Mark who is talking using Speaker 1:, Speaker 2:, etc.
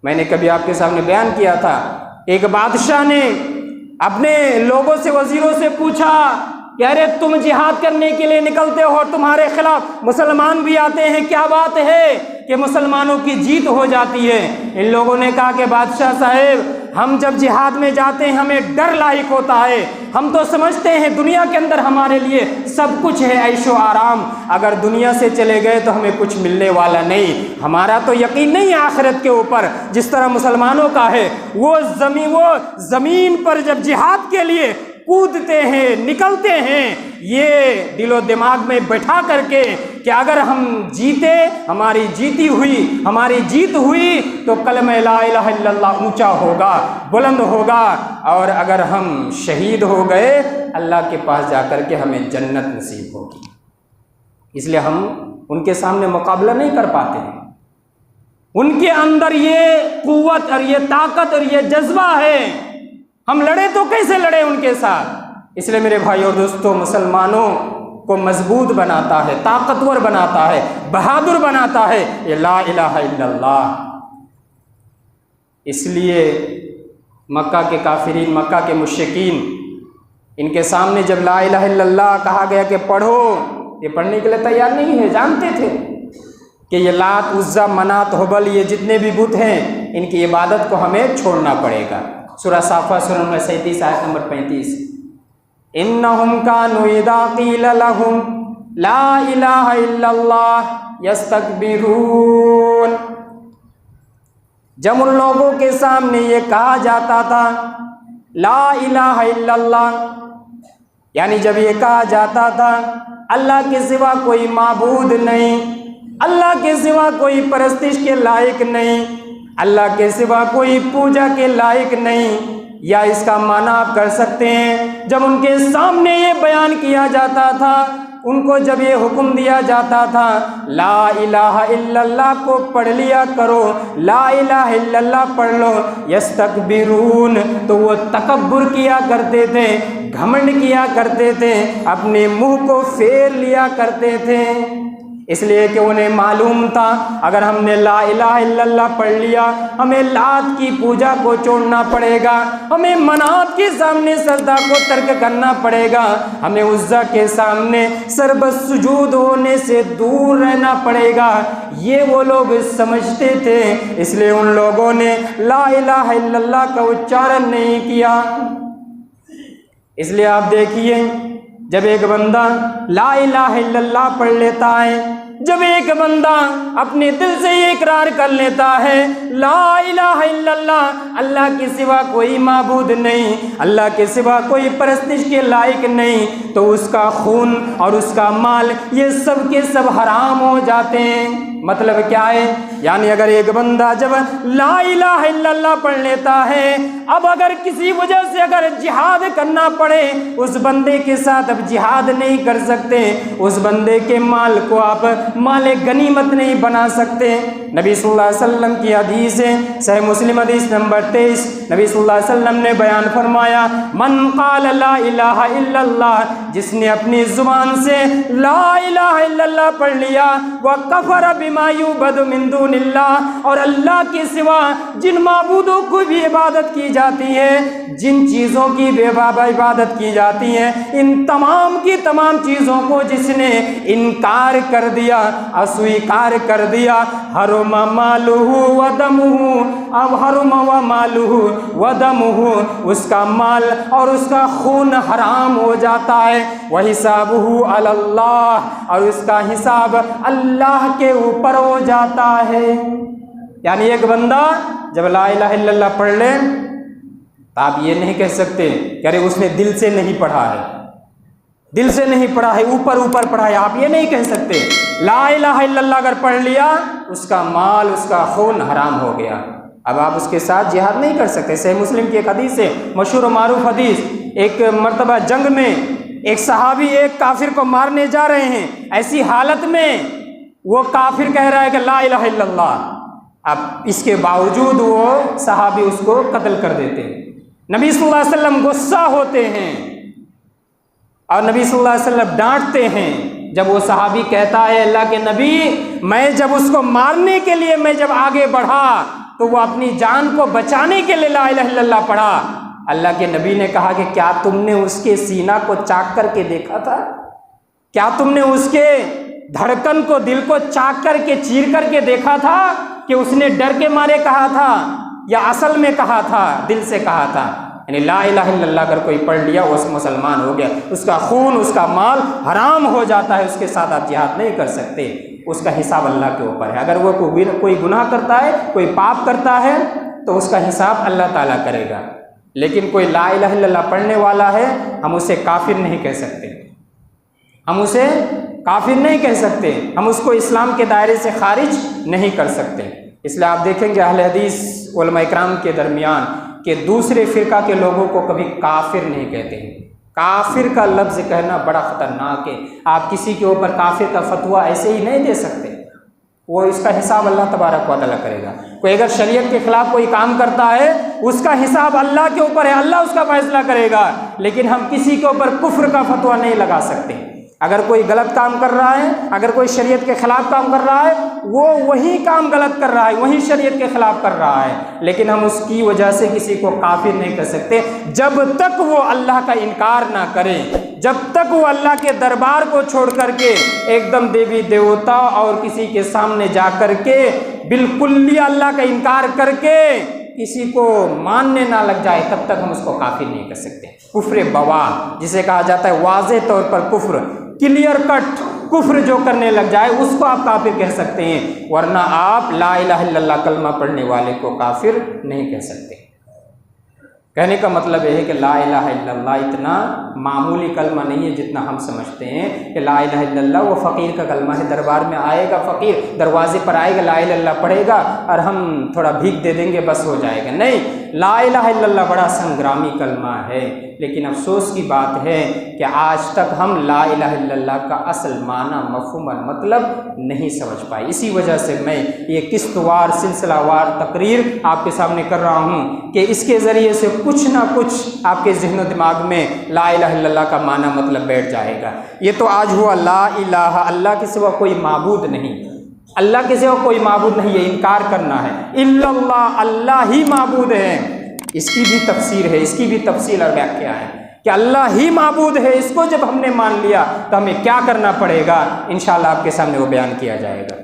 Speaker 1: میں نے کبھی آپ کے سامنے بیان کیا تھا، ایک بادشاہ نے اپنے لوگوں سے، وزیروں سے پوچھا کہ ارے تم جہاد کرنے کے لیے نکلتے ہو اور تمہارے خلاف مسلمان بھی آتے ہیں، کیا بات ہے کہ مسلمانوں کی جیت ہو جاتی ہے؟ ان لوگوں نے کہا کہ بادشاہ صاحب، ہم جب جہاد میں جاتے ہیں ہمیں ڈر لاحق ہوتا ہے، ہم تو سمجھتے ہیں دنیا کے اندر ہمارے لیے سب کچھ ہے، عیش و آرام، اگر دنیا سے چلے گئے تو ہمیں کچھ ملنے والا نہیں، ہمارا تو یقین نہیں آخرت کے اوپر جس طرح مسلمانوں کا ہے۔ وہ زمین پر جب جہاد کے لیے کودتے ہیں، نکلتے ہیں، یہ دل و دماغ میں بٹھا کر کے کہ اگر ہم جیتے، ہماری جیت ہوئی تو کلمہ لا الہ الا اللہ اونچا ہوگا، بلند ہوگا، اور اگر ہم شہید ہو گئے اللہ کے پاس جا کر کے ہمیں جنت نصیب ہوگی۔ اس لیے ہم ان کے سامنے مقابلہ نہیں کر پاتے ہیں، ان کے اندر یہ قوت اور یہ طاقت اور یہ جذبہ ہے، ہم لڑے تو کیسے لڑے ان کے ساتھ؟ اس لیے میرے بھائی اور دوستوں، مسلمانوں کو مضبوط بناتا ہے، طاقتور بناتا ہے، بہادر بناتا ہے یہ لا الہ الا اللہ۔ اس لیے مکہ کے کافرین، مکہ کے مشرکین، ان کے سامنے جب لا الہ الا اللہ کہا گیا کہ پڑھو، یہ پڑھنے کے لیے تیار نہیں ہے، جانتے تھے کہ یہ لات، عزا، منات، ہبل، یہ جتنے بھی بت ہیں ان کی عبادت کو ہمیں چھوڑنا پڑے گا۔ سورہ صافات سورہ نمبر 37 آیت نمبر 35، انہم کانوا اذا قیل لہم لا الہ الا اللہ یستکبرون، جب ان لوگوں کے سامنے یہ کہا جاتا تھا لا الہ الا اللہ، یعنی جب یہ کہا جاتا تھا اللہ کے سوا کوئی معبود نہیں، اللہ کے سوا کوئی پرستش کے لائق نہیں، اللہ کے سوا کوئی پوجا کے لائق نہیں، یا اس کا معنی آپ کر سکتے ہیں جب ان کے سامنے یہ بیان کیا جاتا تھا، ان کو جب یہ حکم دیا جاتا تھا لا الہ الا اللہ کو پڑھ لیا کرو، لا الہ الا اللہ پڑھ لو، یستکبرون، تو وہ تکبر کیا کرتے تھے، گھمنڈ کیا کرتے تھے، اپنے منہ کو پھیر لیا کرتے تھے، اس لیے کہ انہیں معلوم تھا اگر ہم نے لا الہ الا اللہ پڑھ لیا ہمیں لات کی پوجا کو چھوڑنا پڑے گا، ہمیں منات کے سامنے سجدہ کو ترک کرنا پڑے گا، ہمیں عزا کے سامنے سربت سجود ہونے سے دور رہنا پڑے گا، یہ وہ لوگ سمجھتے تھے، اس لیے ان لوگوں نے لا الہ الا اللہ کا اچارن نہیں کیا۔ اس لیے آپ دیکھیے جب ایک بندہ لا الہ الا اللہ پڑھ لیتا ہے، جب ایک بندہ اپنے دل سے یہ اقرار کر لیتا ہے لا الہ الا اللہ، اللہ کے سوا کوئی معبود نہیں، اللہ کے سوا کوئی پرستش کے لائق نہیں، تو اس کا خون اور اس کا مال یہ سب کے سب حرام ہو جاتے ہیں۔ مطلب کیا ہے؟ یعنی اگر ایک بندہ جب لا الہ الا اللہ پڑھ لیتا ہے، اب اگر کسی وجہ سے اگر جہاد کرنا پڑے اس بندے کے ساتھ اب جہاد نہیں کر سکتے، اس بندے کے مال کو آپ مال غنیمت نہیں بنا سکتے۔ نبی صلی اللہ علیہ وسلم کی حدیث ہے، صحیح مسلم حدیث نمبر 23، نبی صلی اللہ علیہ وسلم نے بیان فرمایا من قال لا الہ الا اللہ، جس نے اپنی زبان سے لا الہ الا اللہ پڑھ لیا، وکفر بما یعبد من دون اللہ، اور اللہ کے سوا جن معبودوں کو بھی عبادت کی جاتی ہے، جن چیزوں کی بھی عبادت کی جاتی ہے، ان تمام کی تمام چیزوں کو جس نے انکار کر دیا، اسویکار کر دیا، حرم مالہ و دمہ، اب حرم و مالہ و دمہ، اس کا مال اور اس کا خون حرام ہو جاتا ہے، وحسابہ علی اللہ، اور اس کا حساب اللہ کے اوپر ہو جاتا ہے۔ یعنی ایک بندہ جب لا الہ الا اللہ پڑھ لے تو آپ یہ نہیں کہہ سکتے کہ ارے اس نے دل سے نہیں پڑھا ہے، دل سے نہیں پڑھا ہے، اوپر اوپر پڑھا ہے، آپ یہ نہیں کہہ سکتے۔ لا الہ الا اللہ اگر پڑھ لیا اس کا مال، اس کا خون حرام ہو گیا، اب آپ اس کے ساتھ جہاد نہیں کر سکتے۔ صحیح مسلم کی ایک حدیث ہے، مشہور و معروف حدیث، ایک مرتبہ جنگ میں ایک صحابی ایک کافر کو مارنے جا رہے ہیں، ایسی حالت میں وہ کافر کہہ رہا ہے کہ لا الہ الا اللہ، اب اس کے باوجود وہ صحابی اس کو قتل کر دیتے ہیں۔ نبی صلی اللہ علیہ وسلم غصہ ہوتے ہیں اور نبی صلی اللہ علیہ وسلم ڈانٹتے ہیں جب وہ صحابی کہتا ہے اللہ کے نبی میں جب اس کو مارنے کے لیے میں جب آگے بڑھا تو وہ اپنی جان کو بچانے کے لیے لا الہ الا اللہ پڑھا۔ اللہ کے نبی نے کہا کہ کیا تم نے اس کے سینہ کو چاک کر کے دیکھا تھا؟ کیا تم نے اس کے دھڑکن کو، دل کو چاک کر کے، چیر کر کے دیکھا تھا کہ اس نے ڈر کے مارے کہا تھا یا اصل میں کہا تھا، دل سے کہا تھا؟ یعنی لا الہ الا اللہ اگر کوئی پڑھ لیا وہ مسلمان ہو گیا، اس کا خون، اس کا مال حرام ہو جاتا ہے، اس کے ساتھ آپ جہاد نہیں کر سکتے، اس کا حساب اللہ کے اوپر ہے۔ اگر وہ کوئی گناہ کرتا ہے، کوئی پاپ کرتا ہے تو اس کا حساب اللہ تعالیٰ کرے گا، لیکن کوئی لا الہ الا اللہ پڑھنے والا ہے، ہم اسے کافر نہیں کہہ سکتے، ہم اسے کافر نہیں کہہ سکتے، ہم اس کو اسلام کے دائرے سے خارج نہیں کر سکتے۔ اس لیے آپ دیکھیں گے اہل حدیث علماء اکرام کے درمیان کہ دوسرے فرقہ کے لوگوں کو کبھی کافر نہیں کہتے ہیں۔ کافر کا لفظ کہنا بڑا خطرناک ہے۔ آپ کسی کے اوپر کافر کا فتویٰ ایسے ہی نہیں دے سکتے، وہ اس کا حساب اللہ تبارک و تعالیٰ کرے گا۔ کوئی اگر شریعت کے خلاف کوئی کام کرتا ہے، اس کا حساب اللہ کے اوپر ہے، اللہ اس کا فیصلہ کرے گا، لیکن ہم کسی کے اوپر کفر کا فتویٰ نہیں لگا سکتے۔ اگر کوئی غلط کام کر رہا ہے، اگر کوئی شریعت کے خلاف کام کر رہا ہے، وہ وہی کام غلط کر رہا ہے، وہی شریعت کے خلاف کر رہا ہے، لیکن ہم اس کی وجہ سے کسی کو کافر نہیں کر سکتے جب تک وہ اللہ کا انکار نہ کرے، جب تک وہ اللہ کے دربار کو چھوڑ کر کے ایک دم دیوی دیوتا اور کسی کے سامنے جا کر کے بالکل اللہ کا انکار کر کے کسی کو ماننے نہ لگ جائے، تب تک ہم اس کو کافر نہیں کر سکتے۔ کفر بواح جسے کہا جاتا ہے، واضح طور پر کفر، کلیئر کٹ کفر جو کرنے لگ جائے اس کو آپ کافر کہہ سکتے ہیں، ورنہ آپ لا الہ الا اللہ کلمہ پڑھنے والے کو کافر نہیں کہہ سکتے۔ کہنے کا مطلب یہ ہے کہ لا الہ الا اللہ اتنا معمولی کلمہ نہیں ہے جتنا ہم سمجھتے ہیں کہ لا الہ الا اللہ وہ فقیر کا کلمہ ہے، دربار میں آئے گا فقیر، دروازے پر آئے گا، لا الہ الا اللہ پڑھے گا اور ہم تھوڑا بھیک دے دیں گے بس ہو جائے گا۔ نہیں، لا الہ الا اللہ بڑا سنگرامی کلمہ ہے، لیکن افسوس کی بات ہے کہ آج تک ہم لا الہ الا اللہ کا اصل معنی، مفہوم اور مطلب نہیں سمجھ پائے۔ اسی وجہ سے میں یہ قسط وار، سلسلہ وار تقریر آپ کے سامنے کر رہا ہوں کہ اس کے ذریعے سے کچھ نہ کچھ آپ کے ذہن و دماغ میں لا الہ الا اللہ کا معنی مطلب بیٹھ جائے گا۔ یہ تو آج ہوا لا الہ، اللہ کے سوا کوئی معبود نہیں، اللہ کے سوا کوئی معبود نہیں، یہ انکار کرنا ہے۔ الا اللہ، اللہ ہی معبود ہے، اس کی بھی تفسیر ہے، اس کی بھی تفصیل اور ویاخیا ہے کہ اللہ ہی معبود ہے۔ اس کو جب ہم نے مان لیا تو ہمیں کیا کرنا پڑے گا، انشاءاللہ آپ کے سامنے وہ بیان کیا جائے گا۔